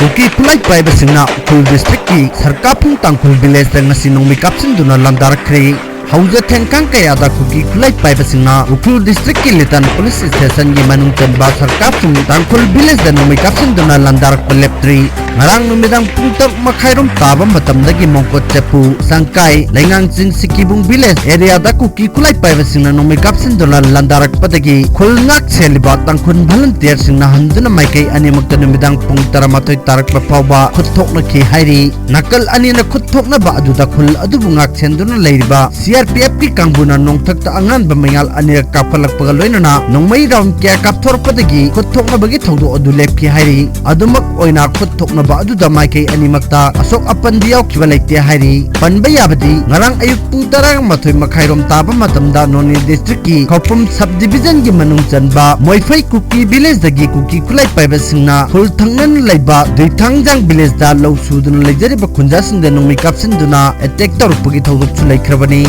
Kuki Militants Singna Sarkafung Sarkafung Tangkhul village ngasi Nongmei kapsinduna Chattharakkhre Hauja Thengkang kayada Kuki Militants Singna district Militant police station gi manung chanba Sarkafung Tangkhul village da Nongmei kapsinduna Chattharakkhre leptri ngarang numidang pungtak makhairom taba matamdagi mongkot chepu sangkai lengang jing sikibung village area da Kuki Militants Singna Nongmei kapsinduna Chattharakkhre padagi khulngak seliba tangkhun volunteer singna handuna maikai animakta numidang pungtara matoi tarak pawba khuthokna ki hairi nakal ani na khuthokna ba aduda khul adubu ngak senduna leiriba CRPF ki kangbuna nongthakta angan ba mengal ani kapalak pagaloina na nongmei round kya kapthor padagi khuthokna bagi thodu adu lepki hairi adumak oina khuthokna ba aduda maikai animakta asok apandiyaw kibalaite hairi panbaya badi ngarang ayuk pungtara mathoi makhairom taba matamda noni district ki khopum subdivision gi manung chanba moifai Kuki village dagi Kuki Militants Singna khul thangnan laiba duithangjang village da low sudun leijariba khunjasing da nongmei kapsinduna attack torpagi thawduk chu laikhrabani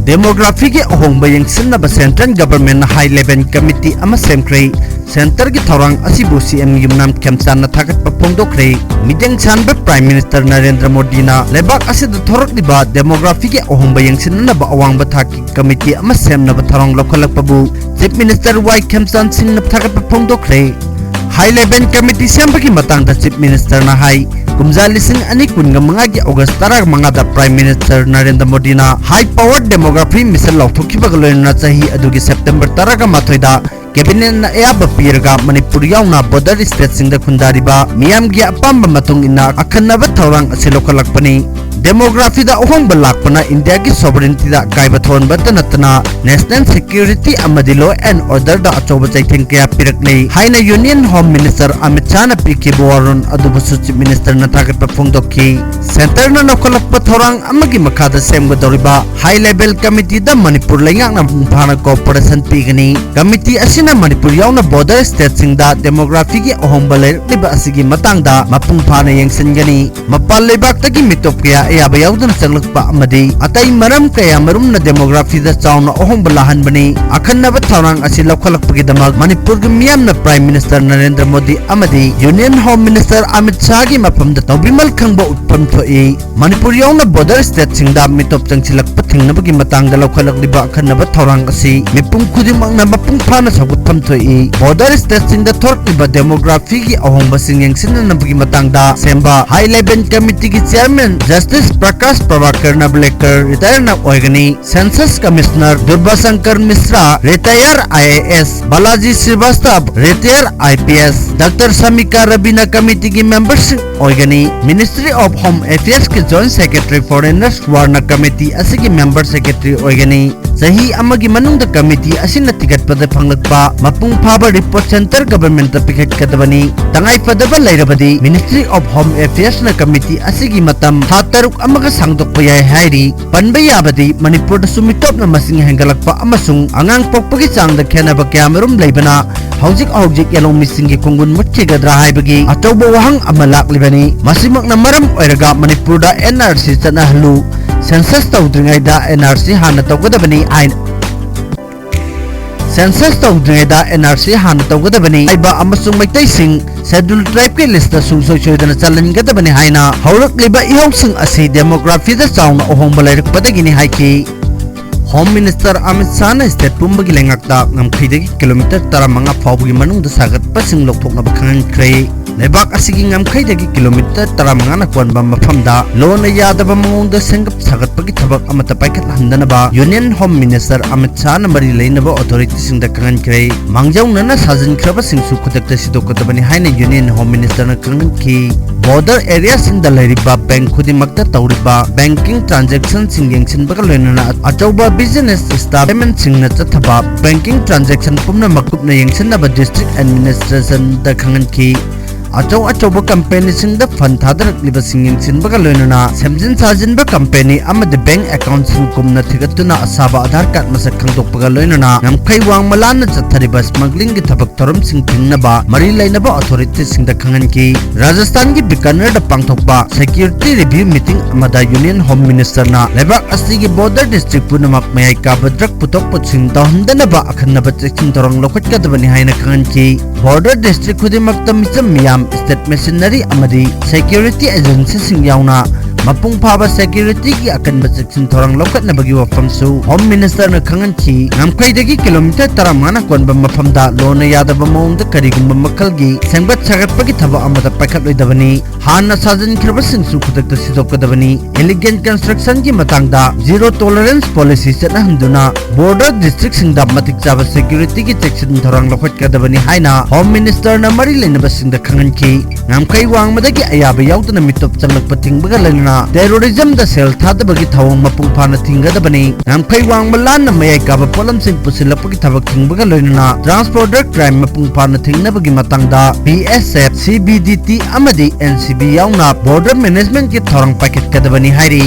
demography ki ahongba yengsinna ba central government high level committee ama semkre center ki thorang asibu CM yumnam kemchan na thagat pa phongdokre mideng chan ba prime minister Narendra Modi na lebak asid thorak diba demography ki ahongba yengsinna ba awang ba thaki committee ama semna ba thorang lokhalak pabu chief minister Y Kemchan Singh na thagat pa phongdokre high level committee semba ki matang da chief minister na hai kumja lising ani kunga mga gi August tarak mga da prime minister Narendra Modi na high power demography mission lauthoki bagaloin na chahi adugi September taraga mathoida cabinet na ayaba pirga Manipuri yauna border state singda khundariba miyam gi apamba matung ina akhanaba thorang asilokalakpani demography da ohongba lakpana India ki sovereignty da kaiba thon batanatna national security amadi law and order da achoba chaitheng kya piraknei haina union home minister Amit Shah na pikhi boron adubu chief minister na thagat pa phongdokhi center na nokolakpa thorang amagi makhada semga doriba high level committee da Manipur lengak na phana cooperation pigani committee asina Manipur yauna border state singda demography ki ohongba liba asigi matangda mapung phana yengsingani mapal lebak tagi mitop kya ayaba yaudana changlakpa amadi atai maram kaya marum na demography da chauna ohongba lahan bani akhanna ba thorang asi lokhalakpagi damak Manipur gi miyam na prime minister Narendra Modi amadi union home minister Amit Shah gi mapamda tobimal khangba utpam thoi Manipur yauna border state singda mitop changchilakpa thingnabagi matangda lokhalakliba akhanna ba thorang asi mipum khudimang na mapung phana sagutpam thoi border state singda thorkiba demography gi ahongba singyeng sinanabagi matangda semba high level committee gi chairman Justice Prakash Prabhakar Nablekar retire na oigani census commissioner Durbasankar Mishra retire IAS Balaji Srivastava retire IPS Dr. Samika Rabina committee ki members oigani Ministry of Home Affairs ki joint secretary foreigners warna committee asigi member secretary oigani sahi amagi manungda committee asina tigat pada phanglakpa mapung phaba report center government ta pikhet kadabani tangai padaba lairabadi Ministry of Home Affairs na committee asigi matam hataruk amaga sangdokpa yai hairi panba yabadi Manipur da sumitop na masing hengalakpa amasung angang pokpagi changda khenaba kyamarum leibana hojik yalong mising gi kungun mutchigadra haibagi atoba wahang amalak libani masimak na maram oiraga Manipur da NRC chana halu census tawdringai da NRC hana tawgadabani ain census tawdringai da NRC hana tawgadabani aiba amasung maitai sing schedule tribe ke list da sungsoi choidana chalangadabani haina haurak liba ihong asi demography da chauna ohongba lairak padagini haiki Home Minister Amit Shah na state pumbagi lengakta ngamkhaidagi kilometer 15 fawbagi manungda sagat pasing lokthokna bakhangan krai lebak asigi ngamkhaidagi kilometer 15 na kwanba mafamda lona yadaba mangongda sengap sagatpagi thabak amata paikat handanaba Union Home Minister Amit Shah na mari leinaba authority singda kangan krai mangjauna na sajin khraba singsu khutakta sidokadabani haina Union Home Minister na kangan ki border area singda lairiba bank khudimakta tawriba banking transaction singeng sinbaga loinana achauba business establishment singna chathaba banking transaction pumna makupna yengsinaba district administration da khangan ki achau company singda fund thadarak liba singing sinbaga loinana semjin sajin ba company amadi bank account sing kumna thigatuna asaba aadhar card masak khangdokpaga loinana namkhai wang malana chathariba smuggling gi thabak thorom sing thingnaba mari lainaba authority singda khangan ki Rajasthan gi Bikaner da pangthokpa security review meeting amada Union Home Minister na lebak asigi border district punamak mayai ka badrak putok putsing dahundanaba akhanaba checking torong lokhat kadabani haina khangan ki border district khudimakta micham miyam system, state machinery amadi security agency sing yauna mapung phaba security ki akan section thorang lokat na bagi wafam su home minister na khangan chi ngamkai dagi kilometer taramana kon ba mafam da lona yada ba mong da kari gum makal gi sengbat sagat pagi thaba amada pakhat loi dabani han sajan khirba sing su khudak ta sidop ka dabani elegant construction ki matang da zero tolerance policy chana handuna border district sing da matik chaba security ki section thorang lokat ka dabani haina home minister na mari lena ba sing da khangan ki ngamkai wang madagi ayaba yaudna mitop changlak pating baga lena terrorism da sel thada bagi thawang mapung phana thinga da bani ngamkai wang malan na mayai ka ba polam sing pusilap ki thabak thing baga lena transporter crime mapung phana thingna bagi matang da BSF CBDT amadi NCB yauna border management ki thorang packet ka da bani hairi